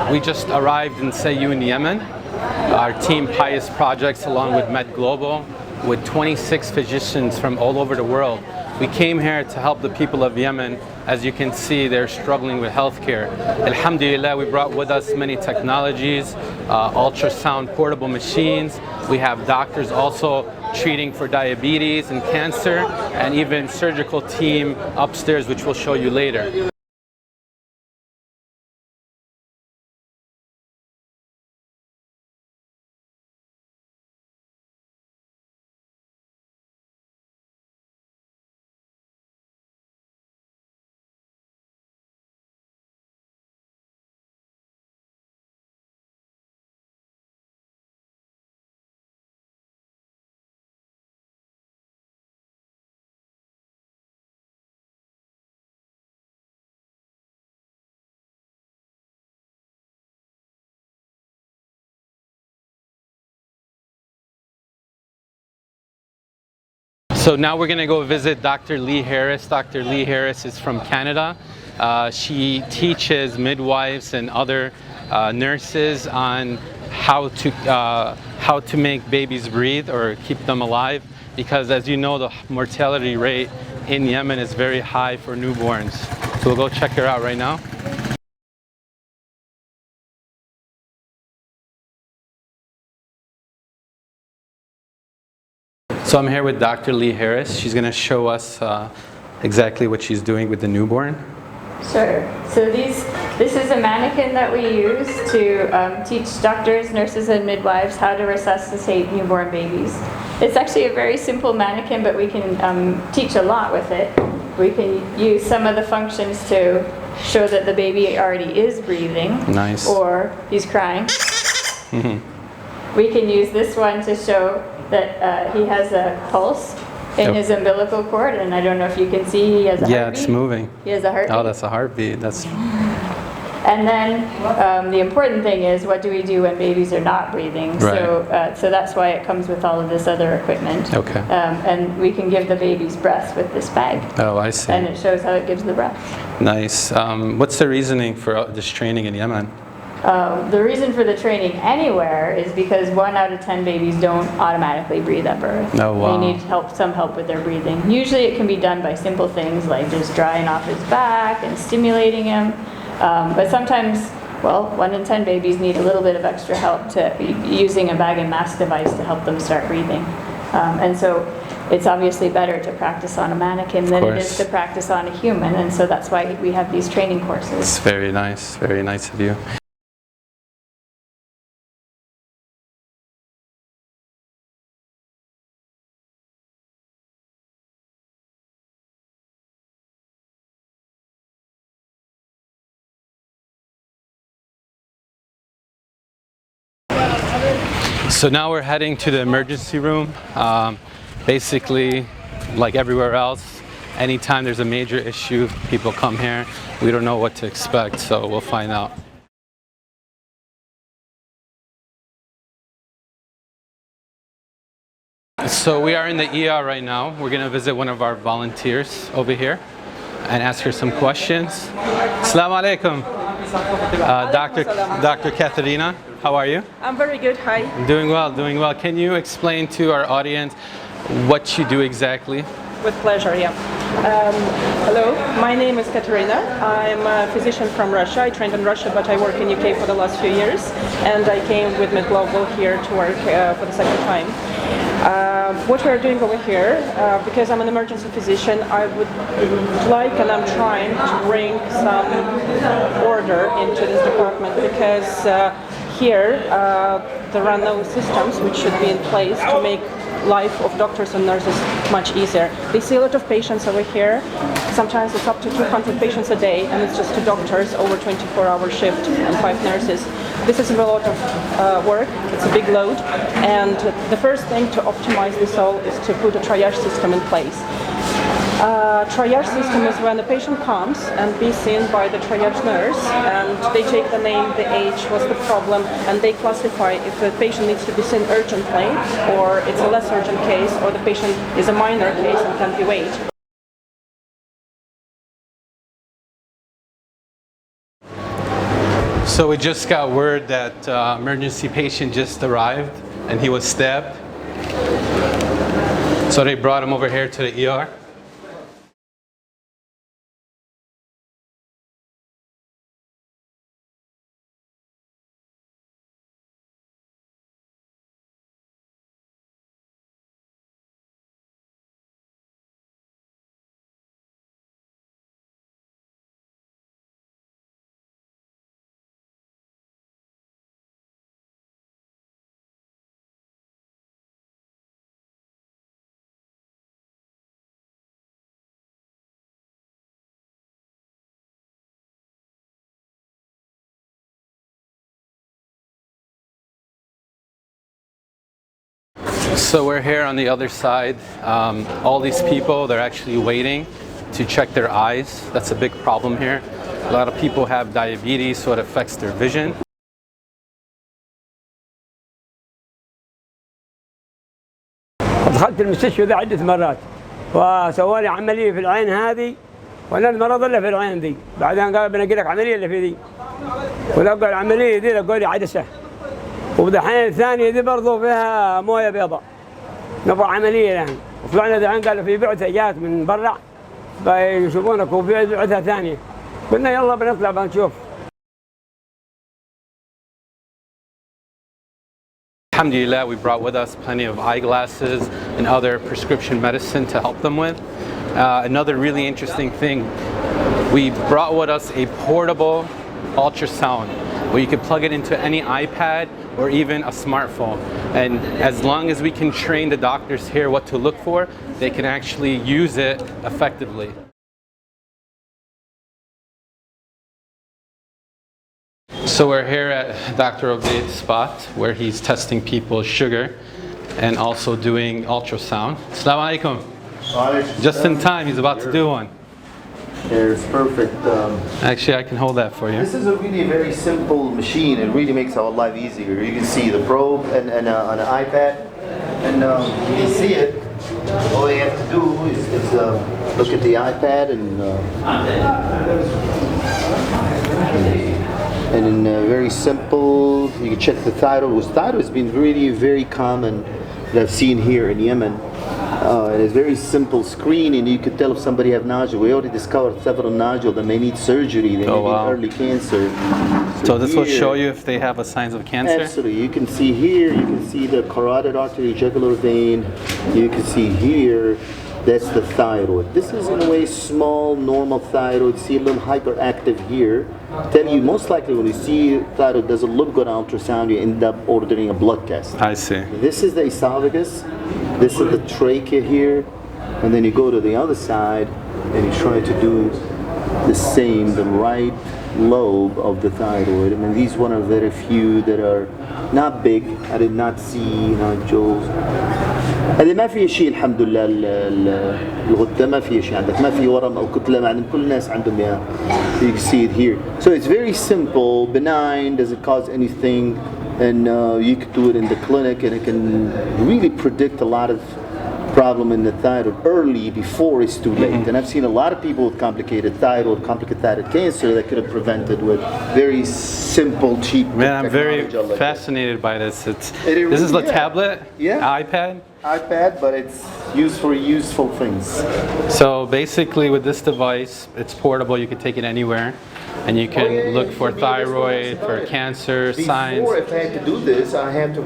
We just arrived in Sayoun, Yemen. Our team Pious Projects, along with Med Global, with 26 physicians from all over the world. We came here to help the people of Yemen. As you can see, they're struggling with healthcare. Alhamdulillah, we brought with us many technologies, ultrasound portable machines. We have doctors also treating for diabetes and cancer, and even surgical team upstairs, which we'll show you later. So now we're going to go visit Dr. Lee Harris. Dr. Lee Harris is from Canada. She teaches midwives and other nurses on how to make babies breathe or keep them alive, because as you know, the mortality rate in Yemen is very high for newborns. So we'll go check her out right now. So I'm here with Dr. Lee Harris. She's going to show us exactly what she's doing with the newborn. Sure. So this is a mannequin that we use to teach doctors, nurses, and midwives how to resuscitate newborn babies. It's actually a very simple mannequin, but we can teach a lot with it. We can use some of the functions to show that the baby already is breathing. Nice. Or he's crying. Mm-hmm. We can use this one to show that he has a pulse in his umbilical cord, and I don't know if you can see, he has a heartbeat. Yeah, it's moving. He has a heartbeat. Oh, that's a heartbeat. That's. And then the important thing is, what do we do when babies are not breathing? Right. So that's why it comes with all of this other equipment. Okay. And we can give the babies breath with this bag. Oh, I see. And it shows how it gives the breath. Nice. What's the reasoning for this training in Yemen? The reason for the training anywhere is because 1 out of 10 babies don't automatically breathe at birth. Oh, wow. They need some help with their breathing. Usually it can be done by simple things like just drying off his back and stimulating him. But sometimes, 1 in 10 babies need a little bit of extra help using a bag and mask device to help them start breathing. And so it's obviously better to practice on a mannequin than it is to practice on a human. And so that's why we have these training courses. It's very nice of you. So now we're heading to the emergency room. Basically, like everywhere else, anytime there's a major issue, people come here. We don't know what to expect, so we'll find out. So we are in the ER right now. We're going to visit one of our volunteers over here and ask her some questions. Assalamu alaikum. Dr. Katharina, how are you? I'm very good, hi. Doing well, doing well. Can you explain to our audience what you do exactly? With pleasure, yeah. Hello, my name is Katerina. I'm a physician from Russia. I trained in Russia, but I work in UK for the last few years. And I came with Med Global here to work for the second time. What we're doing over here, because I'm an emergency physician, I would like and I'm trying to bring some order into this department, because here there are no systems which should be in place to make life of doctors and nurses much easier. They see a lot of patients over here. Sometimes it's up to 200 patients a day, and it's just 2 doctors over 24-hour shift and 5 nurses. This is a lot of work. It's a big load, and the first thing to optimize this all is to put a triage system in place. Triage system is when the patient comes and be seen by the triage nurse, and they take the name, the age, what's the problem, and they classify if the patient needs to be seen urgently, or it's a less urgent case, or the patient is a minor case and can be wait. So we just got word that emergency patient just arrived and he was stabbed. So they brought him over here to the ER. So we're here on the other side. All these people, they're actually waiting to check their eyes. That's a big problem here. A lot of people have diabetes, so it affects their vision. دخلت المستشفى ذا عدة مرات وسووا لي عملية في العين هذه وانا المرض اللي في العين دي بعدين قال بنقي لك عملية اللي في دي ولقوا العملية دي لقوا لي عدسة ودحين الثانية دي برضو فيها موية بيضاء نبغى عملية يعني وطلعنا دحين قالوا في بعثة جات من برا بيشوفونك وفي بعثة ثانية قلنا يلا بنطلع بنشوف. Alhamdulillah, we brought with us plenty of eyeglasses and other prescription medicine to help them with. Another really interesting thing, we brought with us a portable ultrasound where you could plug it into any iPad or even a smartphone. And as long as we can train the doctors here what to look for, they can actually use it effectively. So we're here at Dr. Obaid's spot where he's testing people's sugar and also doing ultrasound. Assalamu alaikum. Just in time, he's about to do one. It's perfect. Actually, I can hold that for you. This is a really very simple machine. It really makes our life easier. You can see the probe and on an iPad, and you can see it. All you have to do is look at the iPad and in very simple, you can check the thyroid. With thyroid has been really very common that I've seen here in Yemen. And it's very simple screen, and you can tell if somebody have nodule. We already discovered several nodules that may need surgery. They may need early cancer. So this will show you if they have a signs of cancer? Absolutely. You can see here, you can see the carotid artery jugular vein. You can see here, that's the thyroid. This is in a way small, normal thyroid. See a little hyperactive here. Tell you most likely when you see thyroid doesn't look good on ultrasound, you end up ordering a blood test. I see. This is the esophagus. This is the trachea here, and then you go to the other side and you try to do the same, the right lobe of the thyroid. I mean, these one are very few that are not big. I did not see nodules. هذه ما فيها شيء الحمد لله. الغدة ما فيها شيء عندك، ما في ورم أو كتلة معدن، كل الناس عندهم إياها. You can see it here. So it's very simple, benign, doesn't cause anything. And you could do it in the clinic, and it can really predict a lot of problem in the thyroid early before it's too late. And I've seen a lot of people with complicated thyroid cancer that could have prevented with very simple, cheap. Man, I'm very fascinated by this. This is a tablet, iPad, but it's used for useful things. So basically, with this device, it's portable. You can take it anywhere. And you can look for thyroid, for cancer, signs. Before, if I had to do this, I had to,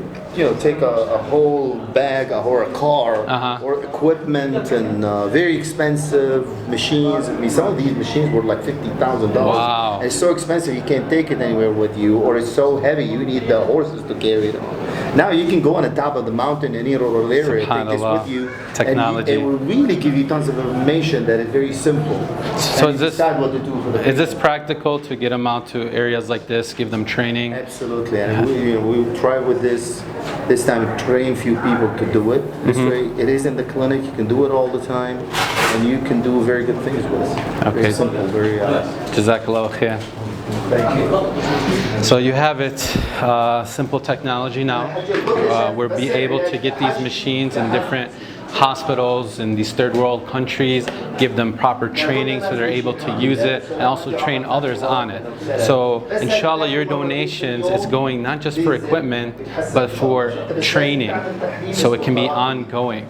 take a whole bag or a car or equipment and very expensive machines. I mean, some of these machines were like $50,000. Wow! And it's so expensive you can't take it anywhere with you, or it's so heavy you need the horses to carry it. Now you can go on the top of the mountain in any rural area, take this with you, technology. And it will really give you tons of information that is very simple. So and decide what to do for the is this practical to get them out to areas like this, give them training? Absolutely, and we'll try with this time, train few people to do it. This way, it is in the clinic, you can do it all the time, and you can do very good things with it. Okay. Very simple, very... Jazakallah khair. So you have it, simple technology now. We'll be able to get these machines in different hospitals in these third world countries, give them proper training so they're able to use it, and also train others on it. So inshallah, your donations is going not just for equipment, but for training, so it can be ongoing.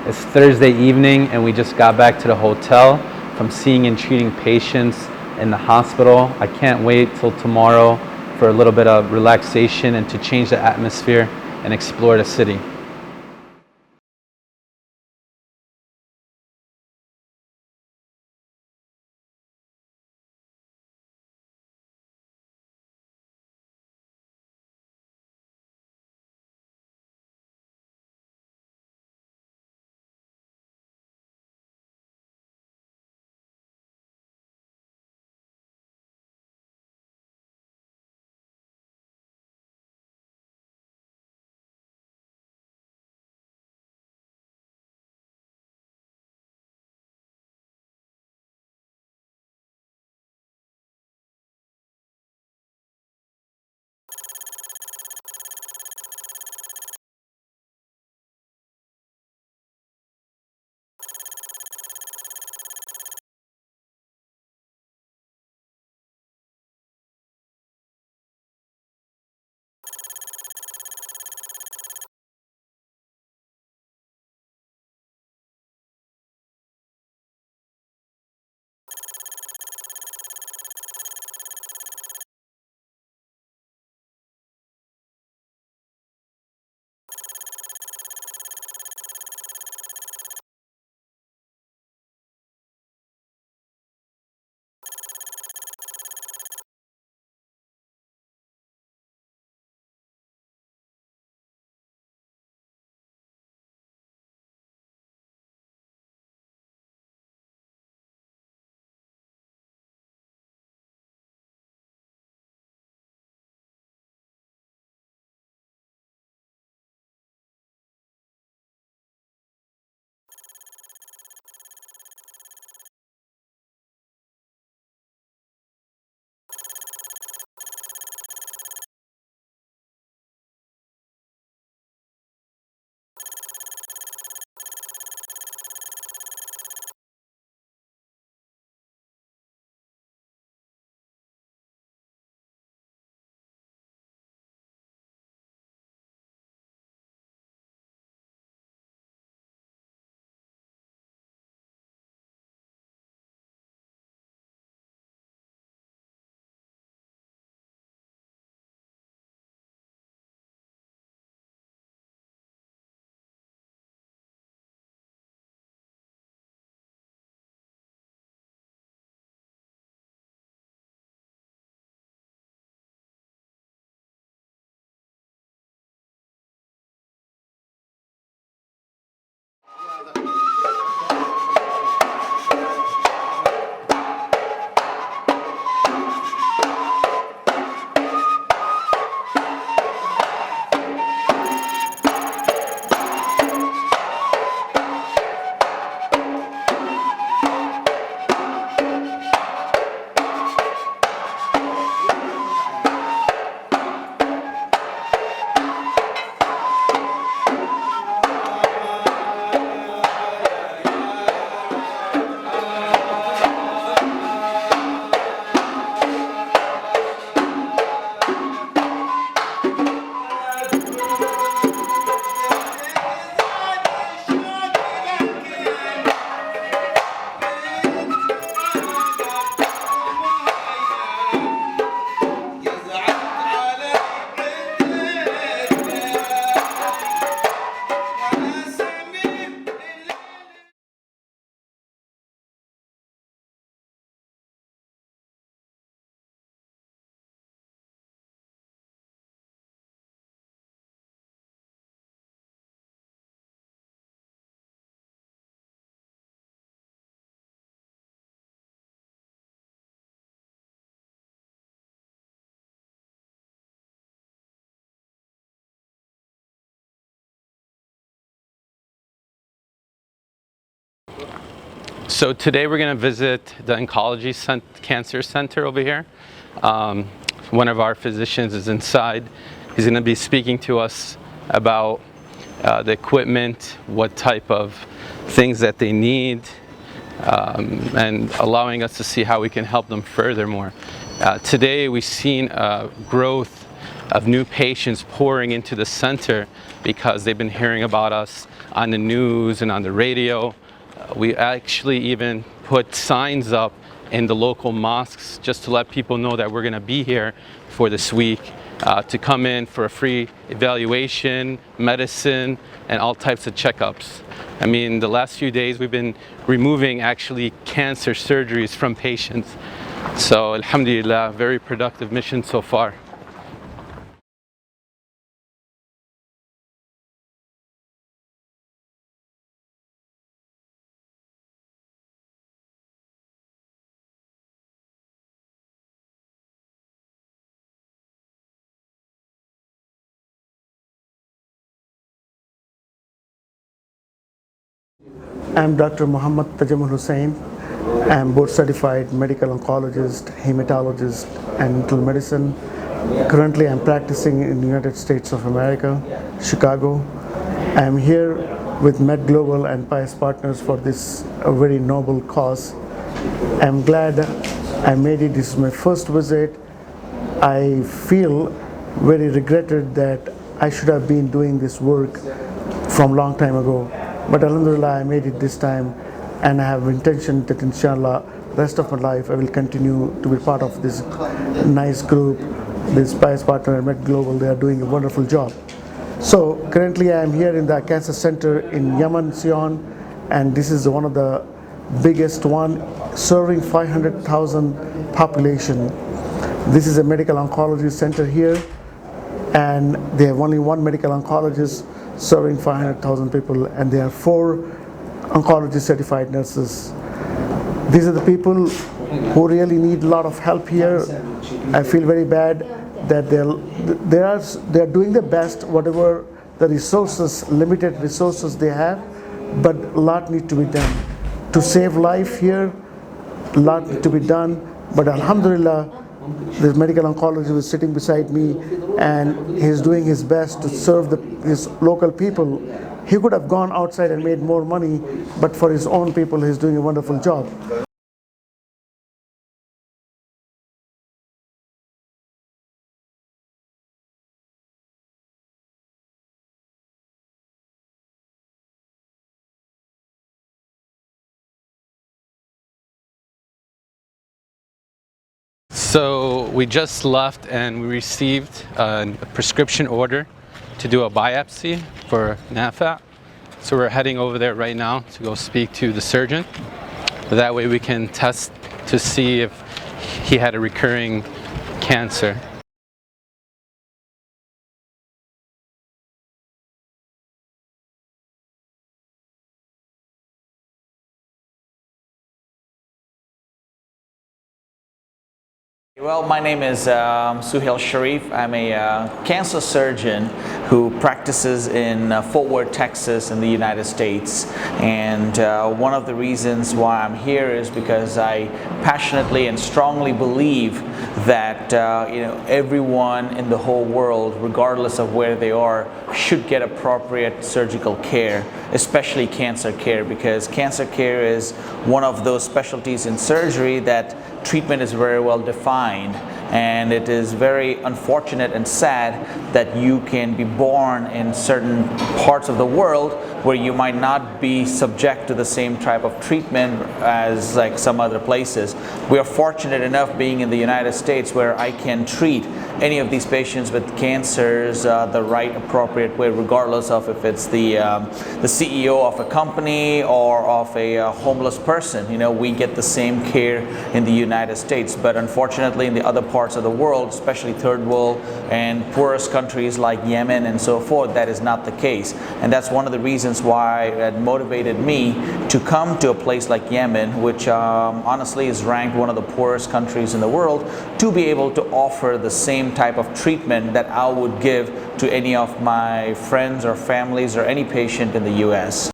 It's Thursday evening and we just got back to the hotel from seeing and treating patients in the hospital. I can't wait till tomorrow for a little bit of relaxation and to change the atmosphere and explore the city. So today we're going to visit the Oncology Cancer Center over here. One of our physicians is inside. He's going to be speaking to us about the equipment, what type of things that they need, and allowing us to see how we can help them furthermore. Today we've seen growth of new patients pouring into the center because they've been hearing about us on the news and on the radio. We actually even put signs up in the local mosques just to let people know that we're going to be here for this week to come in for a free evaluation, medicine, and all types of checkups. I mean, the last few days we've been removing actually cancer surgeries from patients. So alhamdulillah, very productive mission so far. I'm Dr. Muhammad Tajamul Hussain. I'm board certified medical oncologist, hematologist, and internal medicine. Currently, I'm practicing in the United States of America, Chicago. I'm here with Med Global and Pious Partners for this very noble cause. I'm glad I made it. This is my first visit. I feel very regretted that I should have been doing this work from a long time ago. But alhamdulillah, I made it this time, and I have intention that inshallah, rest of my life I will continue to be part of this nice group, this Pious Partner and Med Global. They are doing a wonderful job. So currently I am here in the cancer center in Yemen, Sion, and this is one of the biggest one, serving 500,000 population. This is a medical oncology center here, and they have only one medical oncologist serving 500,000 people, and there are 4 oncology certified nurses. These are the people who really need a lot of help here. I feel very bad that they're doing their best, whatever the resources, limited resources they have, but a lot need to be done. To save life here, a lot need to be done, but alhamdulillah, this medical oncologist is sitting beside me, and he's doing his best to serve his local people. He could have gone outside and made more money, but for his own people, he's doing a wonderful job. So we just left and we received a prescription order to do a biopsy for Nafa. So we're heading over there right now to go speak to the surgeon. That way we can test to see if he had a recurring cancer. Well, my name is Suhail Sharif. I'm a cancer surgeon who practices in Fort Worth, Texas in the United States. And one of the reasons why I'm here is because I passionately and strongly believe that everyone in the whole world, regardless of where they are, should get appropriate surgical care, especially cancer care, because cancer care is one of those specialties in surgery that treatment is very well defined, and it is very unfortunate and sad that you can be born in certain parts of the world where you might not be subject to the same type of treatment as like some other places. We are fortunate enough being in the United States where I can treat any of these patients with cancers the right appropriate way, regardless of if it's the CEO of a company or of a homeless person. You know, we get the same care in the United States, but unfortunately in the other parts of the world, especially third world and poorest countries like Yemen and so forth, that is not the case. And that's one of the reasons why it motivated me to come to a place like Yemen, which honestly is ranked one of the poorest countries in the world, to be able to offer the same type of treatment that I would give to any of my friends or families or any patient in the US.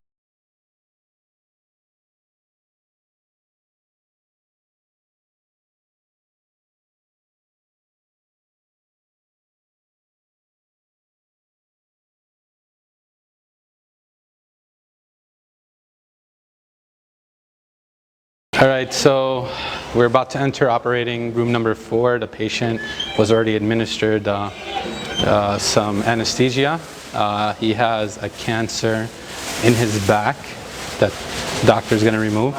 All right, so we're about to enter operating room number 4. The patient was already administered some anesthesia. He has a cancer in his back that the doctor is going to remove.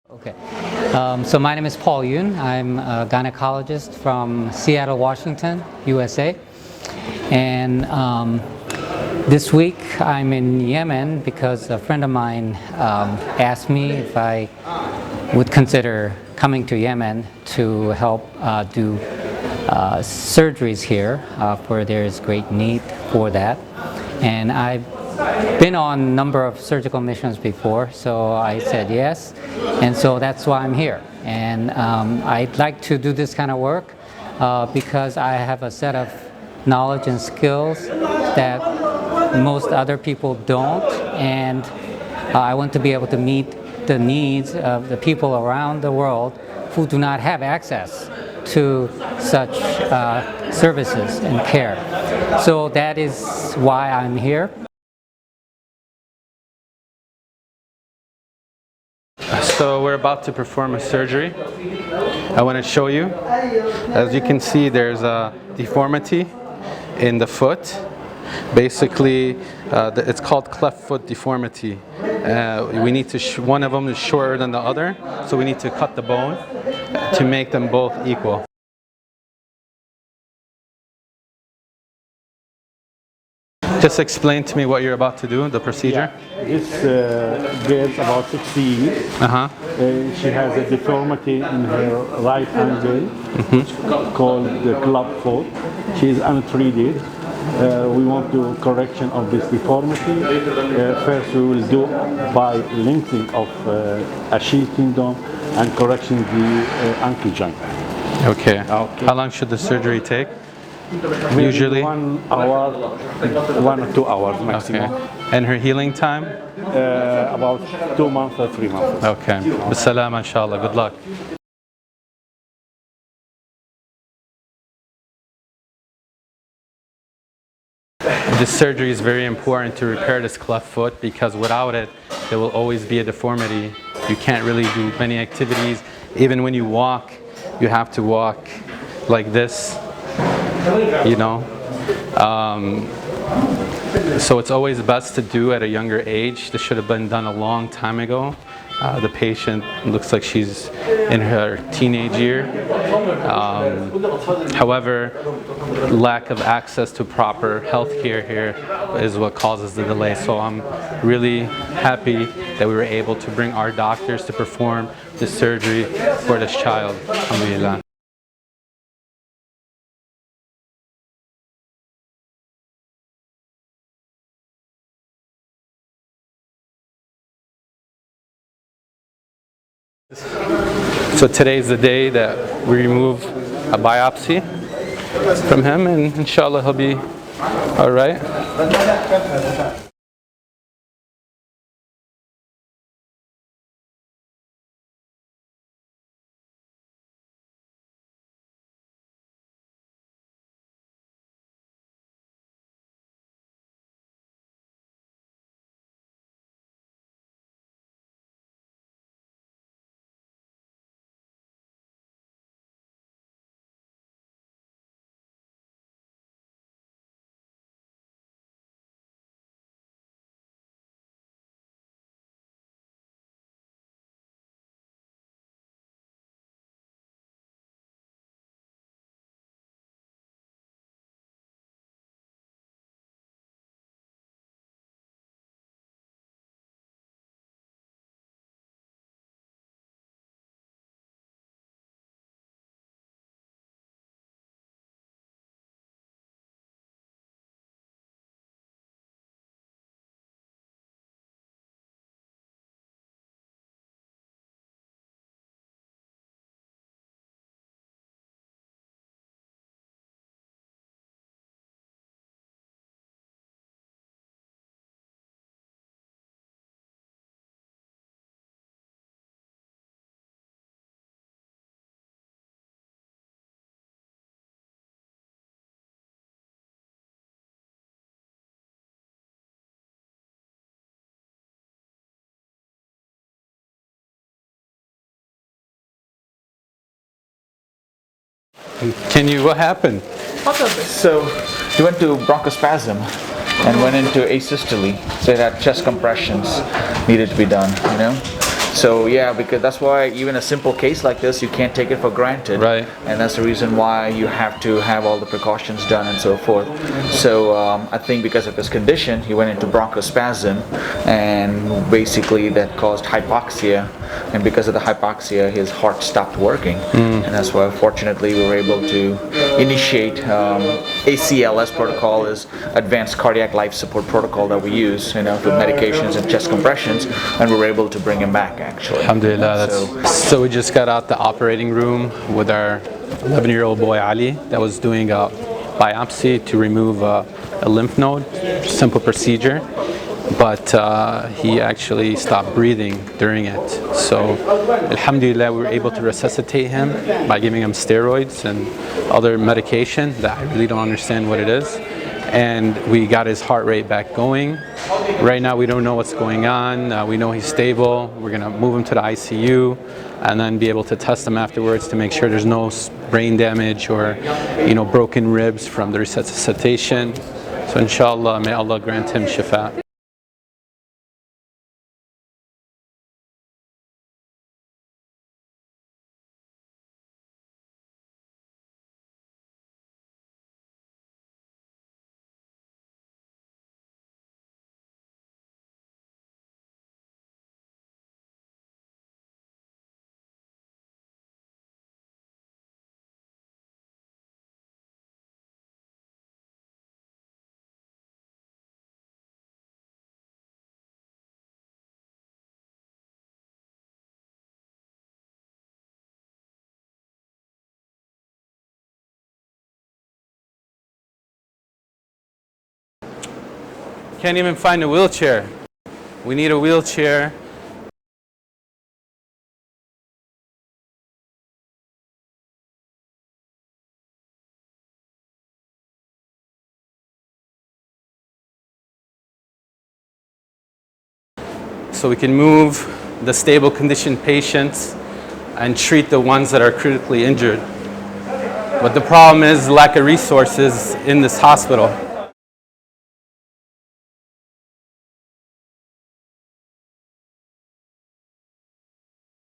Okay, so my name is Paul Yoon. I'm a gynecologist from Seattle, Washington, USA. And this week I'm in Yemen because a friend of mine asked me if I would consider coming to Yemen to help do surgeries here, where there's great need for that. And I've been on a number of surgical missions before, so I said yes, and so that's why I'm here. And I'd like to do this kind of work because I have a set of knowledge and skills that most other people don't, and I want to be able to meet the needs of the people around the world who do not have access to such services and care. So that is why I'm here. So we're about to perform a surgery. I want to show you. As you can see, there's a deformity in the foot. Basically, it's called cleft foot deformity. We need to, one of them is shorter than the other, so we need to cut the bone to make them both equal. Just explain to me what you're about to do, the procedure. This girl's about 60 years. She has a deformity in her right angle, called the club foot. She is untreated. We want to correction of this deformity. First, we will do by lengthening of Achilles tendon and correction the ankle joint. Okay. How long should the surgery take? Usually 1 hour, 1 or 2 hours maximum. Okay. And her healing time? About 2 months or 3 months. Okay. Bisalama, inshallah. Good luck. This surgery is very important to repair this cleft foot because without it, there will always be a deformity. You can't really do many activities. Even when you walk, you have to walk like this, you know. So it's always best to do at a younger age. This should have been done a long time ago. The patient looks like she's in her teenage year. However, lack of access to proper health care here is what causes the delay. So I'm really happy that we were able to bring our doctors to perform this surgery for this child. Alhamdulillah. So today's the day that we remove a biopsy from him, and inshallah he'll be all right. What happened? So he went to bronchospasm and went into asystole. So he had chest compressions needed to be done, you know. So yeah, because that's why even a simple case like this, you can't take it for granted. Right. And that's the reason why you have to have all the precautions done and so forth. So I think because of his condition, he went into bronchospasm, and basically that caused hypoxia. And because of the hypoxia, his heart stopped working. And that's why, fortunately, we were able to initiate ACLS protocol, is Advanced Cardiac Life Support Protocol that we use, you know, with medications and chest compressions, and we were able to bring him back, actually. Alhamdulillah. So we just got out the operating room with our 11-year-old boy Ali that was doing a biopsy to remove a lymph node, simple procedure. But he actually stopped breathing during it. So alhamdulillah, we were able to resuscitate him by giving him steroids and other medication that I really don't understand what it is. And we got his heart rate back going. Right now we don't know what's going on. We know he's stable. We're gonna move him to the ICU and then be able to test him afterwards to make sure there's no brain damage or, you know, broken ribs from the resuscitation. So inshallah, may Allah grant him shifa. Can't even find a wheelchair. We need a wheelchair. So we can move the stable condition patients and treat the ones that are critically injured. But the problem is lack of resources in this hospital.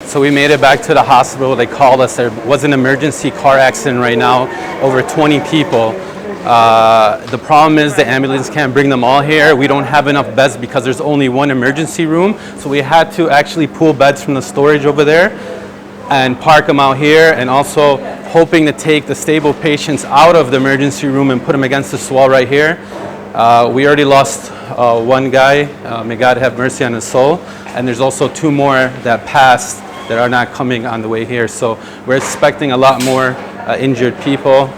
So we made it back to the hospital. They called us. There was an emergency car accident right now, over 20 people. The problem is the ambulance can't bring them all here. We don't have enough beds because there's only one emergency room. So we had to actually pull beds from the storage over there and park them out here, and also hoping to take the stable patients out of the emergency room and put them against this wall right here. We already lost one guy, may God have mercy on his soul, and there's also two more that passed that are not coming on the way here. So we're expecting a lot more injured people.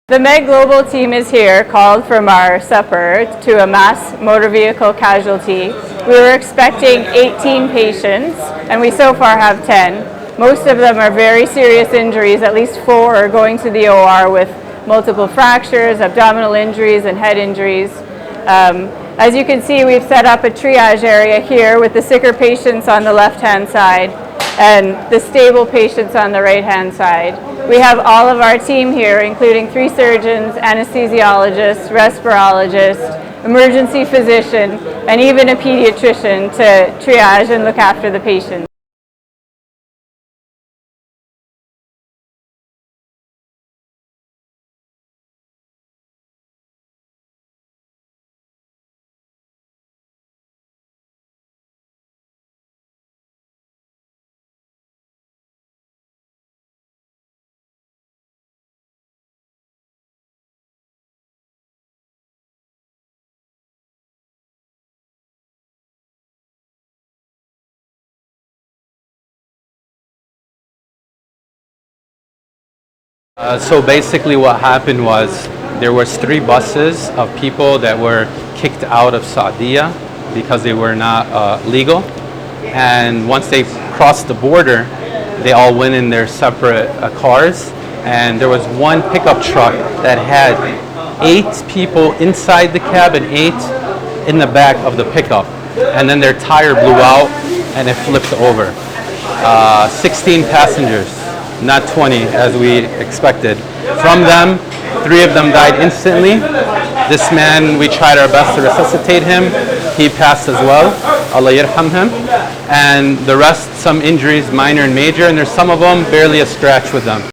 The Med Global team is here, called from our supper to a mass motor vehicle casualty. We were expecting 18 patients, and we so far have 10. Most of them are very serious injuries. At least 4 are going to the OR with multiple fractures, abdominal injuries, and head injuries. As you can see, we've set up a triage area here with the sicker patients on the left-hand side and the stable patients on the right-hand side. We have all of our team here, including 3 surgeons, anesthesiologists, respirologists, emergency physician, and even a pediatrician to triage and look after the patients. So basically what happened was there was 3 buses of people that were kicked out of Saudi because they were not legal. And once they crossed the border, they all went in their separate cars. And there was one pickup truck that had 8 people inside the cab and 8 in the back of the pickup. And then their tire blew out and it flipped over. 16 passengers, not 20 as we expected. From them, 3 of them died instantly. This man, we tried our best to resuscitate him. He passed as well. Allah yarham him. And the rest, some injuries, minor and major, and there's some of them barely a scratch with them.